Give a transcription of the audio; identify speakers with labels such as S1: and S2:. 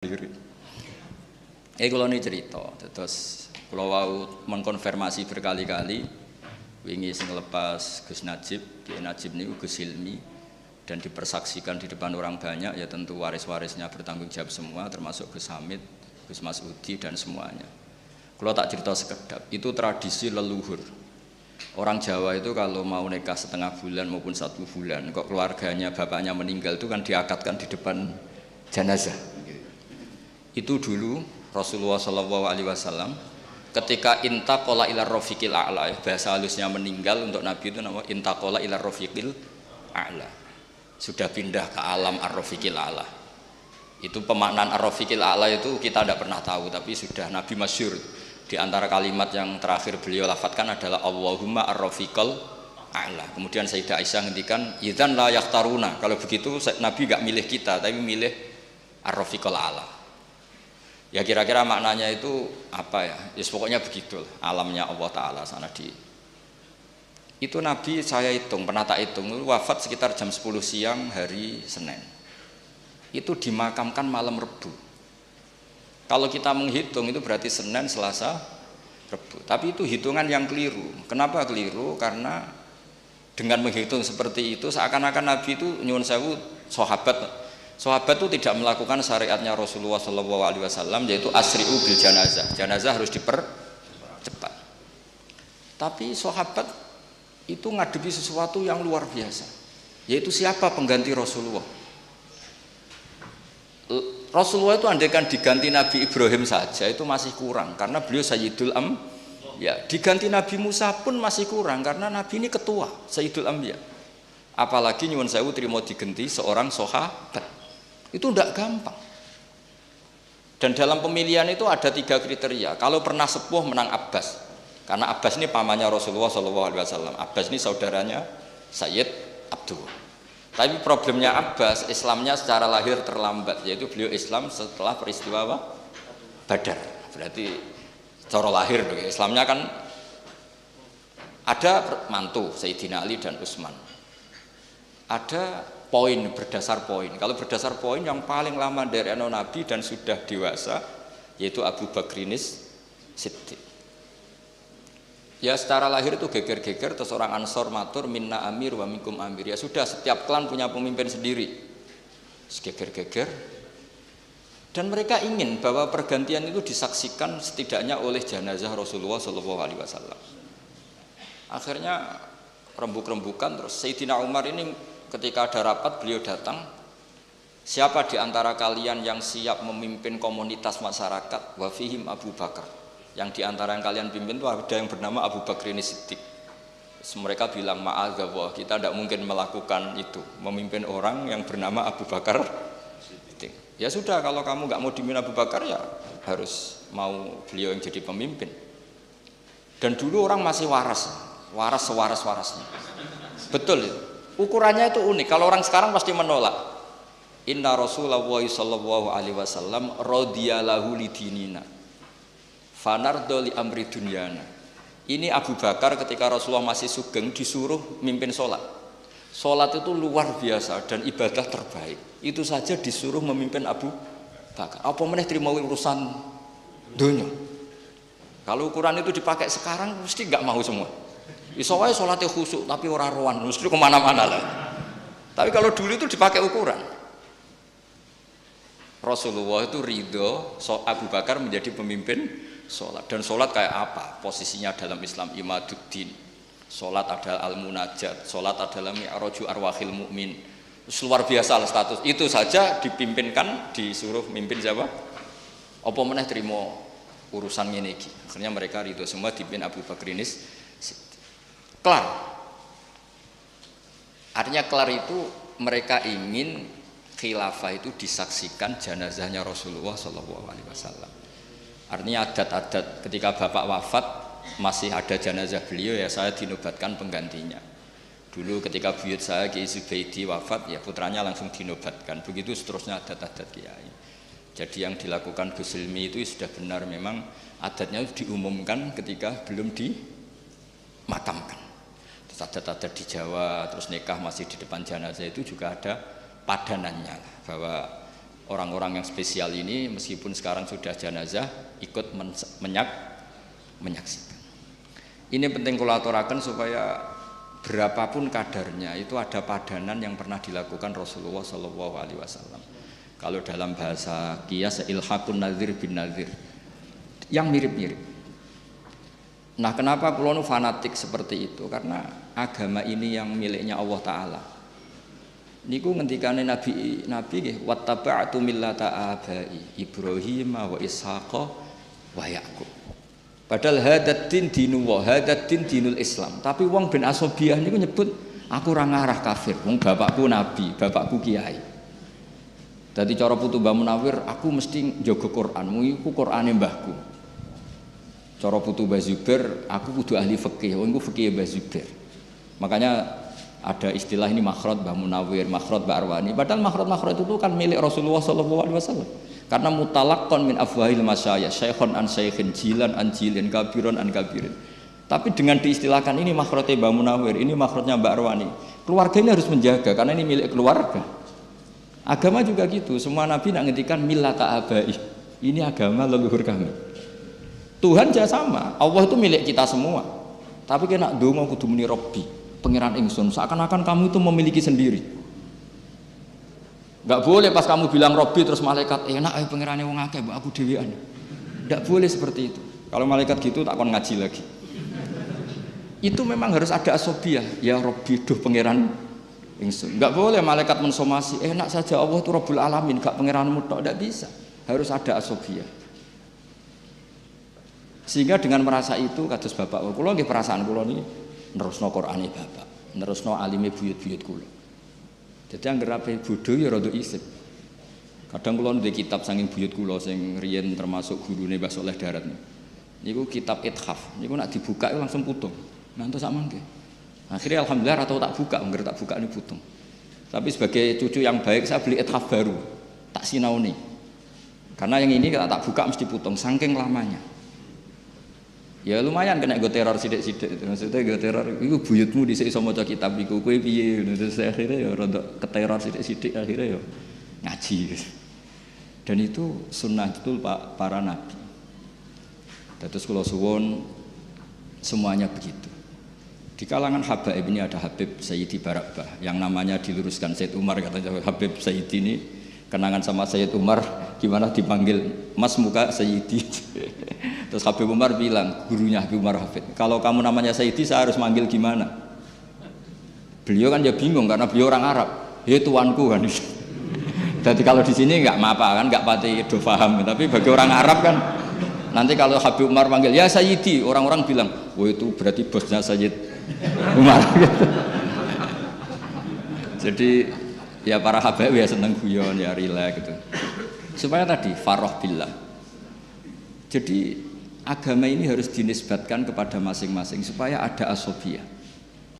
S1: Lirik. Kalau ini cerita, terus kalau wau mengkonfirmasi berkali-kali, wingi sing lepas Gus Najib, Kiai Najib ini Gus Hilmi, dan dipersaksikan di depan orang banyak, ya tentu waris-warisnya bertanggung jawab semua, termasuk Gus Hamid, Gus Masudi dan semuanya. Kalau tak cerita sekedap, itu tradisi leluhur. Orang Jawa itu kalau mau nikah setengah bulan maupun 1 bulan, kok keluarganya bapaknya meninggal itu kan diakadkan di depan jenazah. Itu dulu Rasulullah SAW ketika intaqala ila rafiqil a'la, bahasa halusnya meninggal untuk Nabi itu nama intaqala ila rafiqil a'la, sudah pindah ke alam ar-rafiqil a'la. Itu pemaknaan ar-rafiqil a'la itu kita tidak pernah tahu, tapi sudah Nabi masyhur di antara kalimat yang terakhir beliau lafadzkan adalah Allahumma ar-rafiqal a'la. Kemudian Sayyidah Aisyah ngendikan idzan la yakhtaruna, kalau begitu Nabi enggak milih kita tapi milih ar-rafiqal a'la. Ya kira-kira maknanya itu apa ya? Ya pokoknya begitu alamnya Allah Ta'ala sana di. Itu Nabi saya hitung, pernah tak hitung, wafat sekitar jam 10 siang hari Senin. Itu dimakamkan malam Rebu. Kalau kita menghitung itu berarti Senin, Selasa, Rebu. Tapi itu hitungan yang keliru. Kenapa keliru? Karena dengan menghitung seperti itu seakan-akan Nabi itu nyuwun sewu Sahabat itu tidak melakukan syariatnya Rasulullah SAW, yaitu asri'u bil janazah. Janazah harus dipercepat. Tapi sahabat itu ngadepi sesuatu yang luar biasa, yaitu siapa pengganti Rasulullah. Rasulullah itu andaikan diganti Nabi Ibrahim saja itu masih kurang, karena beliau Sayyidul Anbiya. Diganti Nabi Musa pun masih kurang, karena Nabi ini ketua Sayyidul Anbiya. Apalagi nyuwun sewu terima diganti seorang sahabat. Itu tidak gampang. Dan dalam pemilihan itu ada 3 kriteria. Kalau pernah sepuh menang Abbas, karena Abbas ini pamannya Rasulullah SAW. Abbas ini saudaranya Sayyid Abdul. Tapi problemnya Abbas, Islamnya secara lahir terlambat, yaitu beliau Islam setelah peristiwa Badar. Berarti secara lahir Islamnya kan ada mantu Sayyidina Ali dan Utsman. Ada poin berdasar poin. Kalau berdasar poin yang paling lama dari anak Nabi dan sudah dewasa yaitu Abu Bakrinis Siddiq. Ya secara lahir itu geger-geger, terus orang Ansor matur minna amir wa minkum amir. Ya sudah, setiap klan punya pemimpin sendiri. Geger-geger. Dan mereka ingin bahwa pergantian itu disaksikan setidaknya oleh jenazah Rasulullah SAW. Akhirnya rembuk-rembukan, terus Sayyidina Umar ini ketika ada rapat beliau datang, siapa di antara kalian yang siap memimpin komunitas masyarakat? Wa fihim Abu Bakar. Yang di antara yang kalian pimpin itu ada yang bernama Abu Bakrin Siddiq. Mereka bilang ma'adzallah, kita tidak mungkin melakukan itu, memimpin orang yang bernama Abu Bakar Siddiq. Ya sudah, kalau kamu nggak mau dipimpin Abu Bakar ya harus mau beliau yang jadi pemimpin. Dan dulu orang masih waras sewaras-warasnya. Betul itu. Ukurannya itu unik. Kalau orang sekarang pasti menolak. Inna Rasulullah sallallahu alaihi wasallam radhiyalahu lidinina fanardo li amri dunyana. Ini Abu Bakar ketika Rasulullah masih sugeng disuruh mimpin sholat. Sholat itu luar biasa dan ibadah terbaik. Itu saja disuruh memimpin Abu Bakar. Apa meneh terima urusan dunia. Kalau ukuran itu dipakai sekarang mesti nggak mau semua. Iso wae salate khusyuk tapi ora rohan, mesti kemana-mana lah. Tapi kalau dulu itu dipakai ukuran. Rasulullah itu ridho Abu Bakar menjadi pemimpin sholat. Dan sholat kayak apa? Posisinya dalam Islam imaduddin. Sholat adalah al-munajat, sholat adalah mi'raju arwahil mu'min. Luar biasa lah status. Itu saja dipimpinkan, disuruh mimpin siapa? Apa meneh terima urusan ngene iki. Akhirnya mereka ridho semua dipimpin Abu Bakrinis kelar. Artinya kelar itu mereka ingin khilafah itu disaksikan jenazahnya Rasulullah SAW. Artinya adat-adat ketika bapak wafat masih ada jenazah beliau, ya saya dinobatkan penggantinya. Dulu ketika buyut saya Kiai Zubaidi wafat, ya putranya langsung dinobatkan. Begitu seterusnya adat-adat kiai. Jadi yang dilakukan Gus Hilmi itu sudah benar, memang adatnya diumumkan ketika belum dimakamkan. Adat-adat di Jawa, terus nikah masih di depan jenazah itu juga ada padanannya, bahwa orang-orang yang spesial ini meskipun sekarang sudah jenazah ikut menyaksikan. Ini penting kula aturaken supaya berapapun kadarnya itu ada padanan yang pernah dilakukan Rasulullah Shallallahu Alaihi Wasallam. Kalau dalam bahasa qiyas ilhaqun nadzir bin nadzir yang mirip-mirip. Nah, kenapa kula nu fanatik seperti itu? Karena agama ini yang miliknya Allah Taala. Niku ngendikane Nabi nggih wattaba'tu millata abai Ibrahim wa Ishaqa wa Yaqub. Padahal hadatin dinullah, hadatin dinul Islam. Tapi wong ben asobiah niku nyebut aku ora ngarah kafir. Wong bapakku nabi, bapakku kiai. Dadi cara putu Mbah Munawir, aku mesti njaga Quran. Mu iku Qurane mbahku. Cara putu Mbah Zubair, aku kudu ahli fikih. Wong iku fikih Mbah Zubair. Makanya ada istilah ini makhraj Mbah Munawir, makhraj Mbah Arwani. Padahal makhraj itu kan milik Rasulullah Shallallahu Alaihi Wasallam. Karena mutalaqqan min afwahil masyayikh, syekhon an syeikhin, jilan an jilin, kabiron an kabirin. Tapi dengan diistilahkan ini makhrajnya Mbah Munawir, ini makhrajnya Mbah Arwani. Keluarga ini harus menjaga karena ini milik keluarga. Agama juga gitu. Semua nabi nak ngendikan millata abai. Ini agama leluhur kami. Tuhan juga sama. Allah itu milik kita semua. Tapi kena donga kudu muni Rabbi. Pangeran ingsun, seakan-akan kamu itu memiliki sendiri. Enggak boleh pas kamu bilang Robbi terus malaikat enak pangerane wong akeh mbok aku dhewean. Enggak boleh seperti itu. Kalau malaikat gitu tak kon ngaji lagi. Itu memang harus ada asobiah. Ya Robbi duh pangeran ingsun. Enggak boleh malaikat mensomasi enak saja Allah itu Rabbul Alamin, enggak pangeranmu tok, enggak bisa. Harus ada asobiah. Sehingga dengan merasa itu kados bapak kula nggih perasaan kula niki nerusno Qur'ane bapak, nerusno alime buyut-buyut kula. Dadi anggere ape bodho ya rada isip. Kadang kula ndek kitab saking buyut kula sing riyen termasuk gurune Mbah Saleh Darat. Niku kitab Ithaf. Niku nek dibuka langsung putung. Ngantos sak mangke. Akhirnya alhamdulillah atau tak buka, anggere tak buka ini putung. Tapi sebagai cucu yang baik saya beli Ithaf baru. Tak sinauni. Karena yang ini kalau tak buka mesti putung saking lamanya. Ya lumayan kena gue teror sidik-sidik, maksudnya gue teror, itu buyutmu dhisik iso maca kitab iku, kowe piye? Terus akhirnya ya rada keteror sidik-sidik, akhirnya ya ngaji. Dan itu sunnah betul Pak para nabi. Terus kula suwun semuanya begitu. Di kalangan habaib ini ada Habib Sayyidi Barakbah yang namanya diluruskan Sayyid Umar, katanya Habib Sayyidi ini kenangan sama Sayyid Umar gimana dipanggil Mas muka Sayyidi. Terus Habib Umar bilang, gurunya Habib Umar Hafid, kalau kamu namanya Sayyidi saya harus manggil gimana? Beliau kan ya bingung karena beliau orang Arab. Ya tuanku kan. Jadi kalau di sini nggak apa kan, nggak pati do paham. Tapi bagi orang Arab kan, nanti kalau Habib Umar manggil ya Sayyidi, orang-orang bilang, oh itu berarti bosnya Sayyid Umar. Jadi ya para habaib ya seneng guyon ya rileks gitu. Supaya tadi farah billah. Jadi agama ini harus dinisbatkan kepada masing-masing supaya ada asobiah.